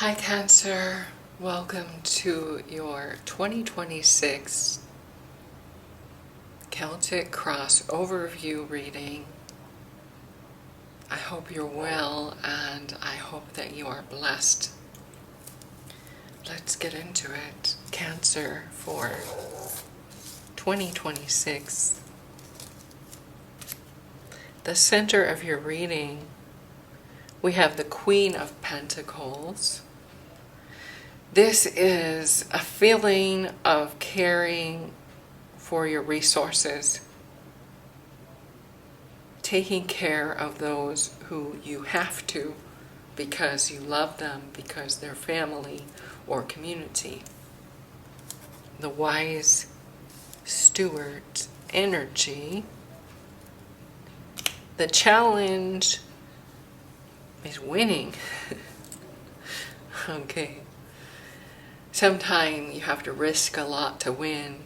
Hi Cancer, welcome to your 2026 Celtic Cross overview reading. I hope you're well and I hope that you are blessed. Let's get into it. Cancer for 2026. The center of your reading, we have the Queen of Pentacles. This is a feeling of caring for your resources, taking care of those who you have to because you love them, because they're family or community. The wise steward energy. The challenge is winning. Okay. Sometimes you have to risk a lot to win,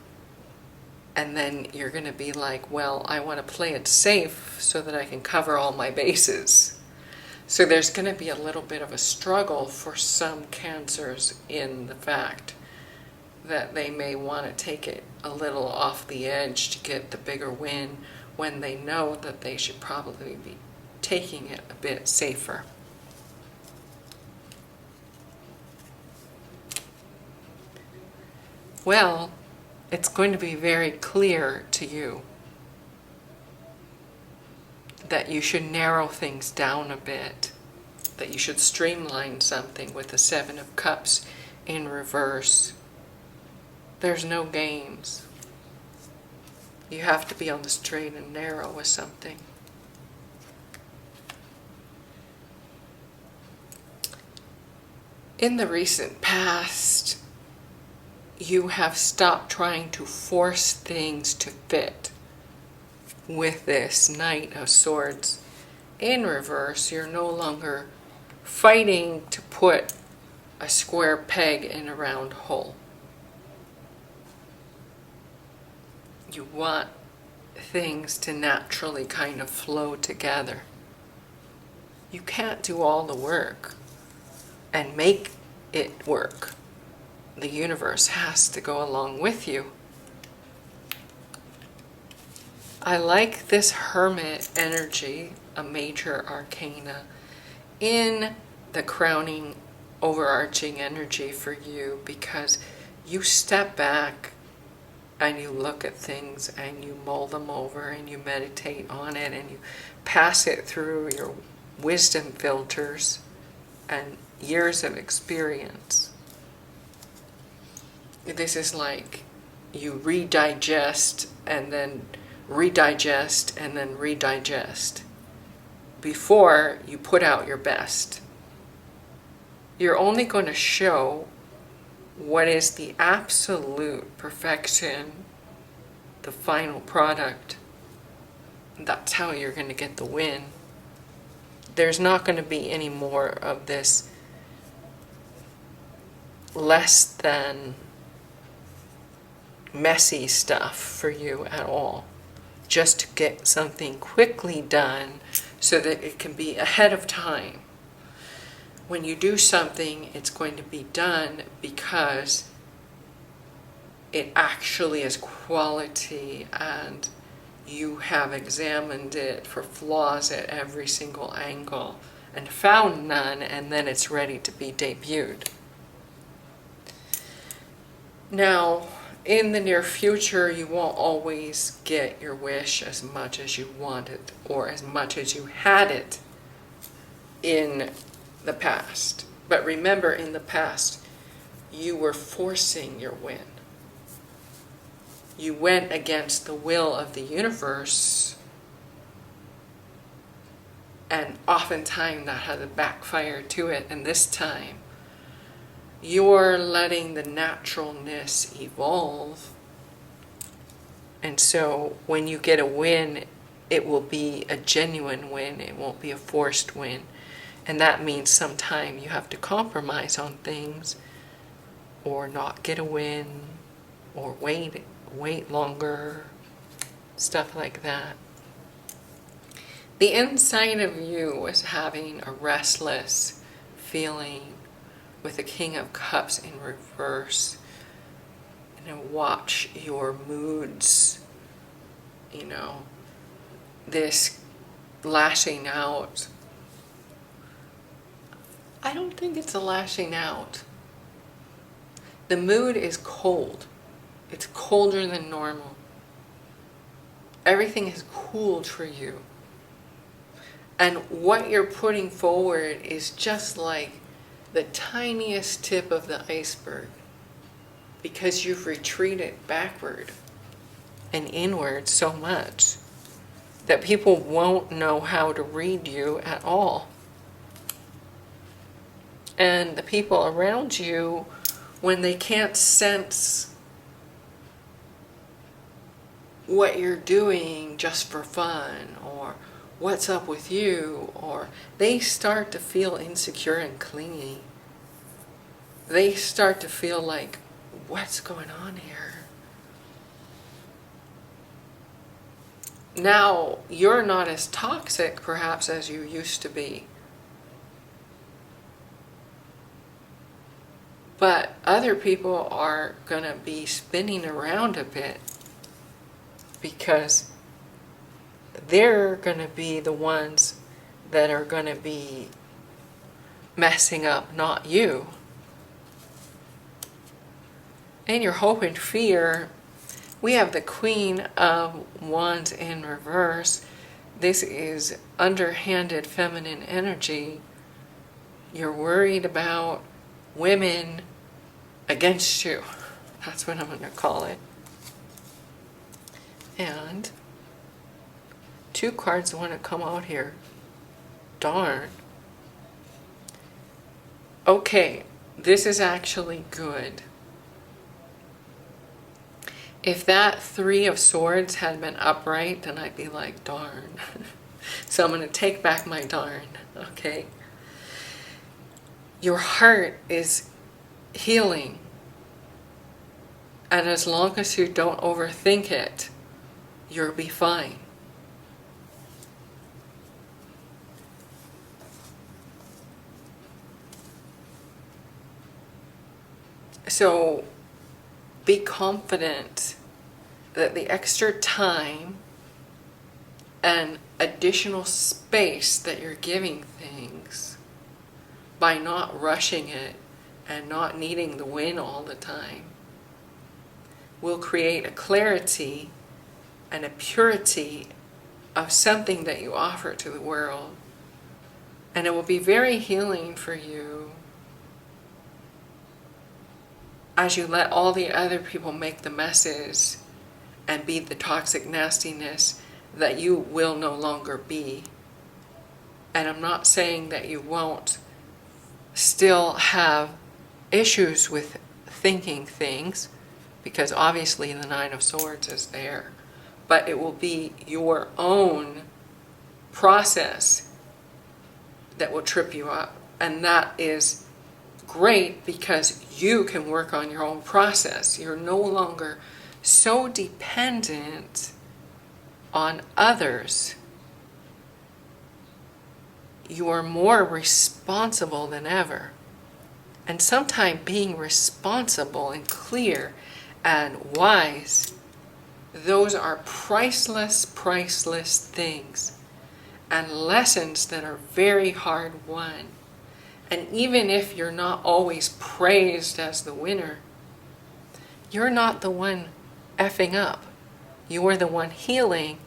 and then you're going to be like, well, I want to play it safe so that I can cover all my bases. So there's going to be a little bit of a struggle for some Cancers in the fact that they may want to take it a little off the edge to get the bigger win when they know that they should probably be taking it a bit safer. Well, it's going to be very clear to you that you should narrow things down a bit, that you should streamline something with the Seven of Cups in reverse. There's no games. You have to be on the straight and narrow with something. In the recent past, you have stopped trying to force things to fit. With this Knight of Swords in reverse, you're no longer fighting to put a square peg in a round hole. You want things to naturally kind of flow together. You can't do all the work and make it work. The universe has to go along with you. I like this Hermit energy, a major arcana, in the crowning, overarching energy for you, because you step back and you look at things and you mull them over and you meditate on it and you pass it through your wisdom filters and years of experience. This is like you redigest and then redigest and then redigest before you put out your best. You're only going to show what is the absolute perfection, the final product. That's how you're going to get the win. There's not going to be any more of this less than messy stuff for you at all. Just to get something quickly done so that it can be ahead of time. When you do something, it's going to be done because it actually is quality and you have examined it for flaws at every single angle and found none, and then it's ready to be debuted. Now, in the near future, you won't always get your wish as much as you wanted or as much as you had it in the past. But remember, in the past, you were forcing your win. You went against the will of the universe, and oftentimes that had a backfire to it, and this time, you're letting the naturalness evolve. And so when you get a win, it will be a genuine win. It won't be a forced win. And that means sometimes you have to compromise on things or not get a win or wait longer, stuff like that. The inside of you is having a restless feeling, with the King of Cups in reverse. And then watch your moods, you know, this lashing out. I don't think it's a lashing out. The mood is cold. It's colder than normal. Everything has cooled for you. And what you're putting forward is just like the tiniest tip of the iceberg, because you've retreated backward and inward so much that people won't know how to read you at all. And the people around you, when they can't sense what you're doing just for fun, or what's up with you, or they start to feel insecure and clingy. They start to feel like, what's going on here? Now, you're not as toxic perhaps as you used to be. But other people are going to be spinning around a bit, because they're going to be the ones that are going to be messing up, not you. In your hope and fear, we have the Queen of Wands in reverse. This is underhanded feminine energy. You're worried about women against you. That's what I'm going to call it. And 2 cards want to come out here. Darn. Okay, this is actually good. If that 3 of Swords had been upright, then I'd be like, darn. So I'm going to take back my darn, okay? Your heart is healing. And as long as you don't overthink it, you'll be fine. So be confident that the extra time and additional space that you're giving things, by not rushing it and not needing the win all the time, will create a clarity and a purity of something that you offer to the world. And it will be very healing for you as you let all the other people make the messes and be the toxic nastiness that you will no longer be. And I'm not saying that you won't still have issues with thinking things, because obviously the 9 of Swords is there. But it will be your own process that will trip you up. And that is great, because you can work on your own process. You're no longer so dependent on others. You are more responsible than ever. And sometimes being responsible and clear and wise, those are priceless, priceless things, and lessons that are very hard won. And even if you're not always praised as the winner, you're not the one effing up. You're the one healing,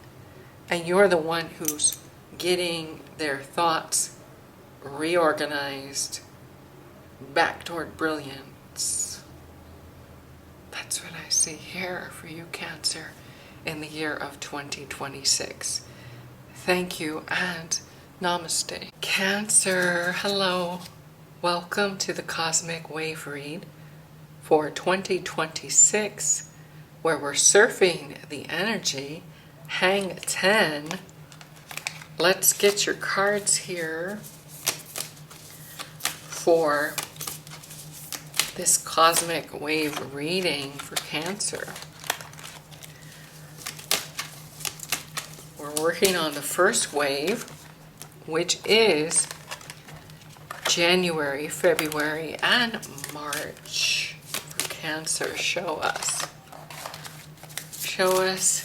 and you're the one who's getting their thoughts reorganized back toward brilliance. That's what I see here for you, Cancer, in the year of 2026. Thank you and namaste. Cancer, hello. Welcome to the Cosmic Wave Read for 2026, where we're surfing the energy. Hang 10. Let's get your cards here for this Cosmic Wave reading for Cancer. We're working on the first wave, which is January, February, and March for Cancer. Show us. Show us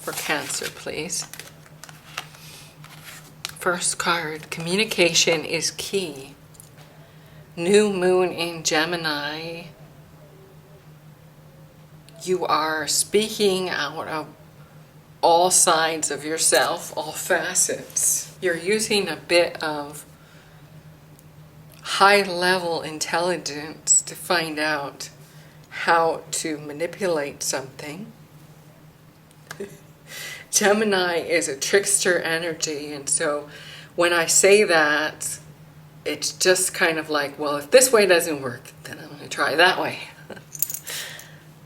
for Cancer, please. First card, communication is key. New moon in Gemini. You are speaking out of all sides of yourself, all facets. You're using a bit of high-level intelligence to find out how to manipulate something. Gemini is a trickster energy, and so when I say that, it's just kind of like, well, if this way doesn't work, then I'm going to try that way.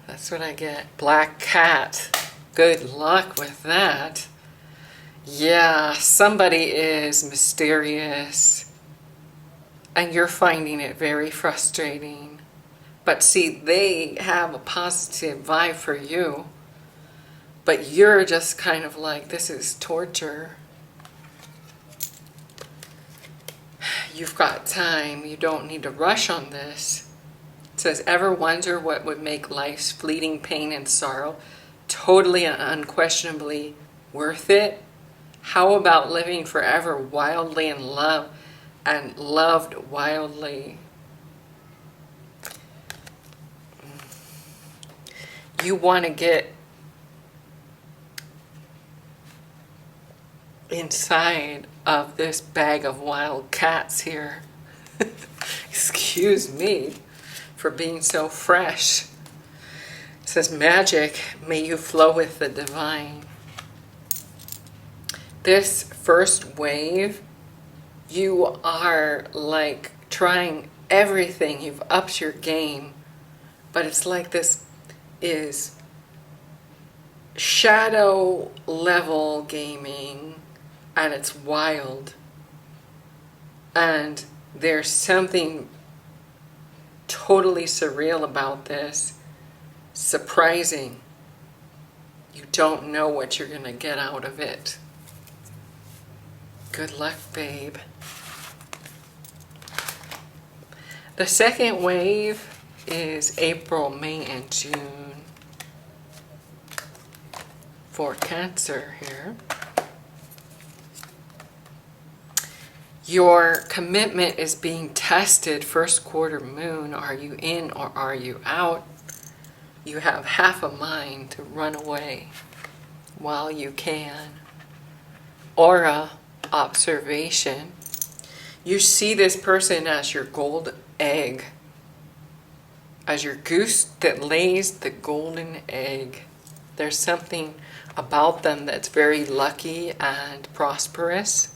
That's what I get. Black cat. Good luck with that. Yeah, somebody is mysterious, and you're finding it very frustrating. But see, they have a positive vibe for you. But you're just kind of like, this is torture. You've got time. You don't need to rush on this. It says, ever wonder what would make life's fleeting pain and sorrow totally and unquestionably worth it? How about living forever wildly in love and loved wildly? You want to get inside of this bag of wild cats here. Excuse me for being so fresh. It says, magic, may you flow with the divine. This first wave, you are like trying everything. You've upped your game. But it's like this is shadow level gaming. And it's wild. And there's something totally surreal about this. Surprising. You don't know what you're going to get out of it. Good luck, babe. The second wave is April, May, and June. For Cancer here. Your commitment is being tested. First quarter moon. Are you in or are you out? You have half a mind to run away while you can. Aura observation. You see this person as your gold egg. As your goose that lays the golden egg. There's something about them that's very lucky and prosperous.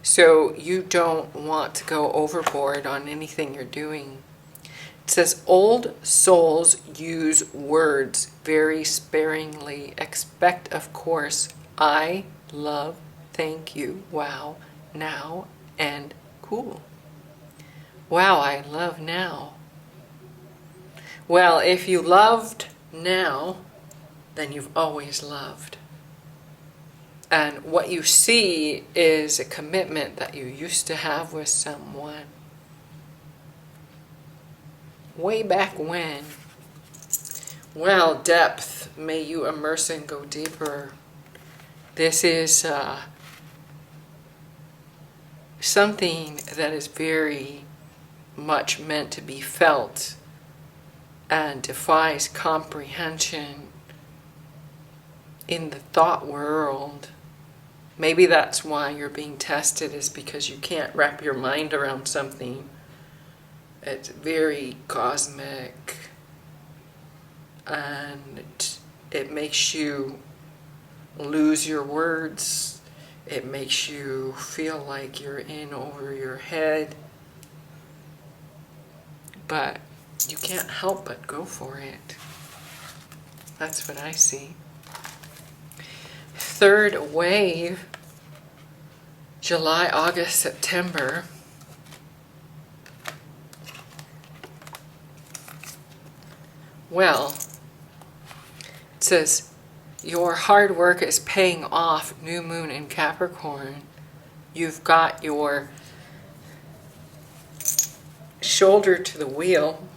So you don't want to go overboard on anything you're doing. It says, old souls use words very sparingly. Expect, of course, I, love, thank you, wow, now, and cool. Wow, I love now. Well, if you loved now, then you've always loved. And what you see is a commitment that you used to have with someone. Way back when. Well, depth. May you immerse and go deeper. This is something that is very much meant to be felt and defies comprehension in the thought world. Maybe that's why you're being tested, is because you can't wrap your mind around something. It's very cosmic, and it makes you lose your words. It makes you feel like you're in over your head. But you can't help but go for it. That's what I see. Third wave, July, August, September. Well, it says, your hard work is paying off, new moon in Capricorn. You've got your shoulder to the wheel.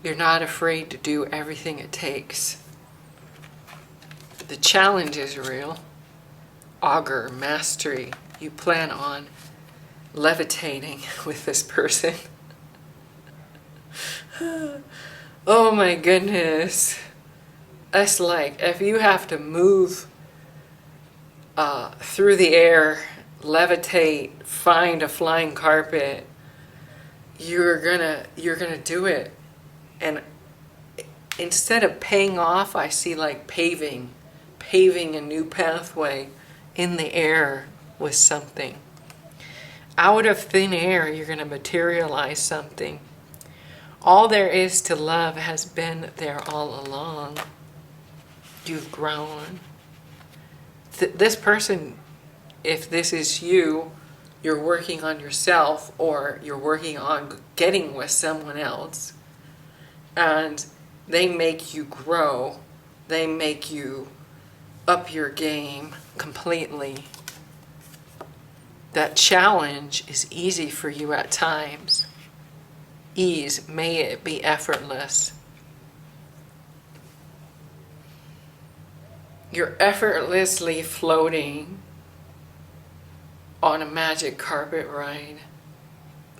You're not afraid to do everything it takes. The challenge is real. Augur, mastery. You plan on levitating with this person. Oh my goodness. That's like if you have to move through the air, levitate, find a flying carpet, you're gonna do it. And instead of paying off, I see like paving a new pathway in the air with something. Out of thin air, you're going to materialize something. All there is to love has been there all along. You've grown. This person, if this is you, you're working on yourself or you're working on getting with someone else. And they make you grow. They make you up your game completely. That challenge is easy for you at times. Ease, may it be effortless. You're effortlessly floating on a magic carpet ride.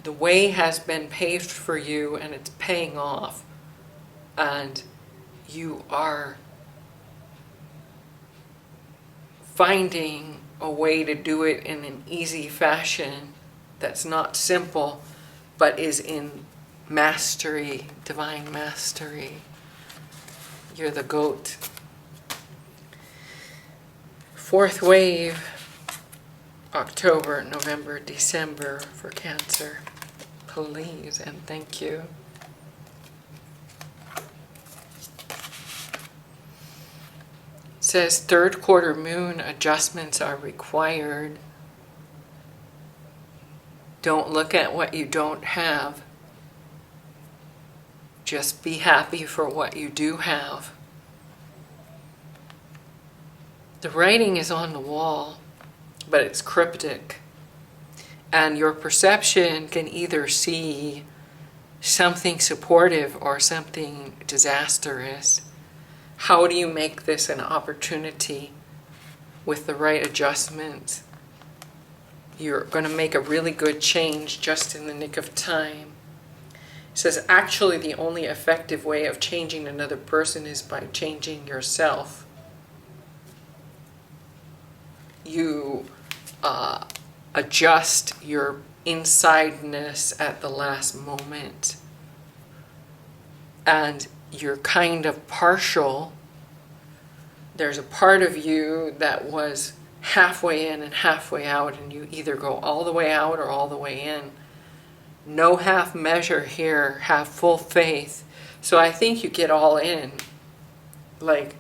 The way has been paved for you and it's paying off. And you are finding a way to do it in an easy fashion that's not simple, but is in mastery, divine mastery. You're the goat. Fourth wave, October, November, December for Cancer. Please and thank you. Says third quarter moon adjustments are required. Don't look at what you don't have. Just be happy for what you do have. The writing is on the wall, but it's cryptic. And your perception can either see something supportive or something disastrous. How do you make this an opportunity with the right adjustments? You're going to make a really good change just in the nick of time. It says, actually, the only effective way of changing another person is by changing yourself. You adjust your insideness at the last moment. And you're kind of partial. There's a part of you that was halfway in and halfway out, and you either go all the way out or all the way in. No half measure here, have full faith. So I think you get all in. Like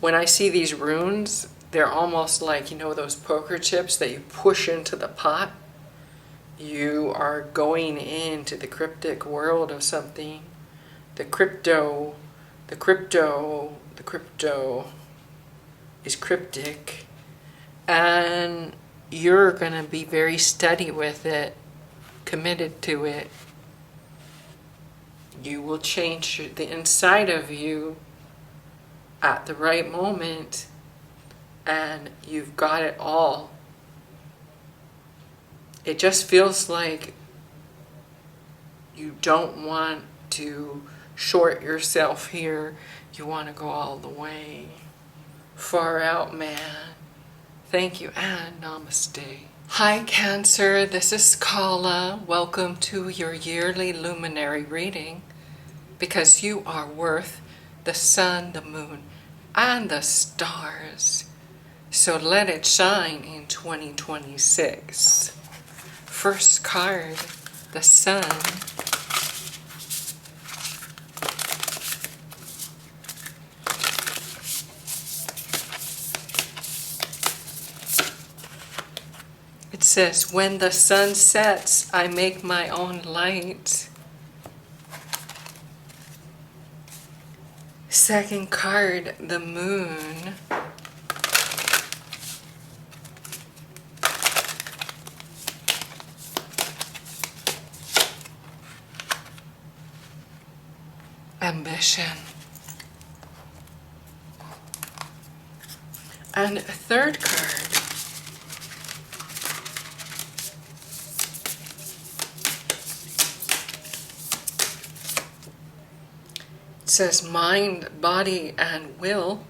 when I see these runes, they're almost like, you know, those poker chips that you push into the pot. You are going into the cryptic world of something. The crypto is cryptic, and you're going to be very steady with it, committed to it. You will change the inside of you at the right moment, and you've got it all. It just feels like you don't want to short yourself here. You want to go all the way. Far out, man. Thank you and namaste. Hi Cancer, this is Kala. Welcome to your yearly luminary reading, because you are worth the sun, the moon, and the stars. So let it shine in 2026. First card, the sun. It says, when the sun sets, I make my own light. Second card, the moon. ambition. And a third card. It says mind, body, and will.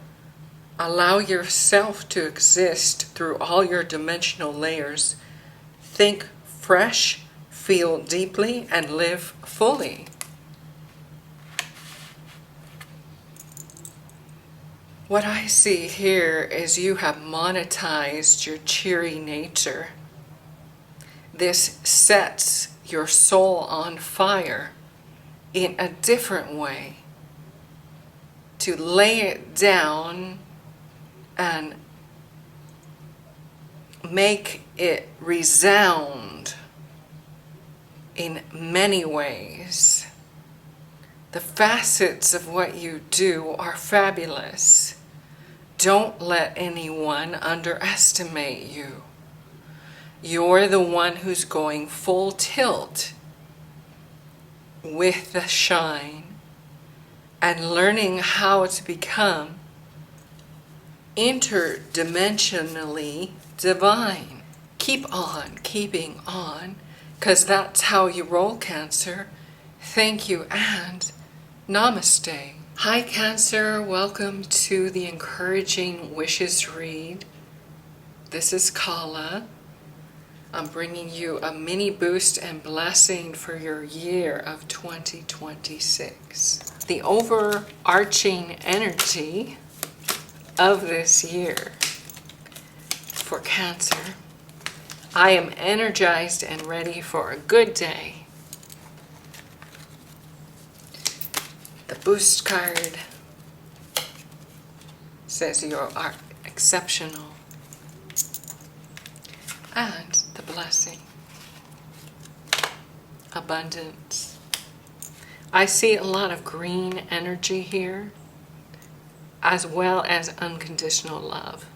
Allow yourself to exist through all your dimensional layers. Think fresh, feel deeply, and live fully. What I see here is you have monetized your cheery nature. This sets your soul on fire in a different way. To lay it down and make it resound in many ways. The facets of what you do are fabulous. Don't let anyone underestimate you. You're the one who's going full tilt with the shine and learning how to become interdimensionally divine. Keep on keeping on, because that's how you roll, Cancer. Thank you and namaste. Hi, Cancer. Welcome to the Encouraging Wishes Read. This is Kala. I'm bringing you a mini boost and blessing for your year of 2026. The overarching energy of this year for Cancer. I am energized and ready for a good day. The boost card says you are exceptional. And the blessing, abundance. I see a lot of green energy here, as well as unconditional love.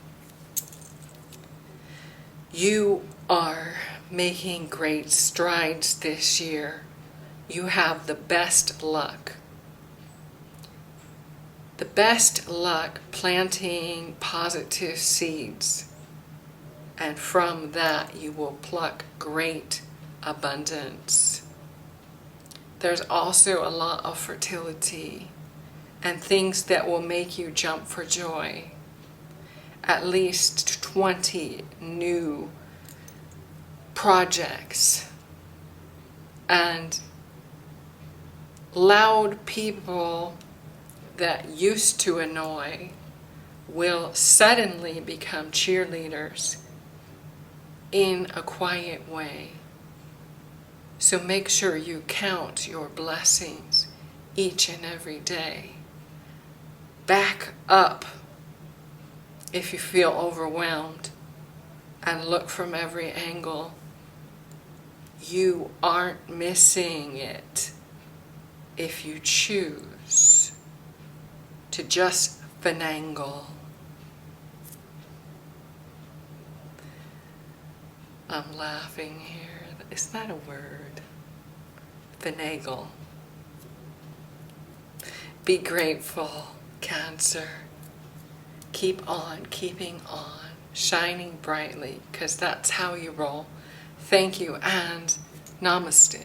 You are making great strides this year. You have the best luck. The best luck planting positive seeds. And from that you will pluck great abundance. There's also a lot of fertility and things that will make you jump for joy. At least 20 new projects. And loud people that used to annoy will suddenly become cheerleaders in a quiet way. So make sure you count your blessings each and every day. Back up if you feel overwhelmed and look from every angle. You aren't missing it if you choose to just finagle. I'm laughing here. Is that a word? Finagle. Be grateful, Cancer. Keep on keeping on, shining brightly, because that's how you roll. Thank you and namaste.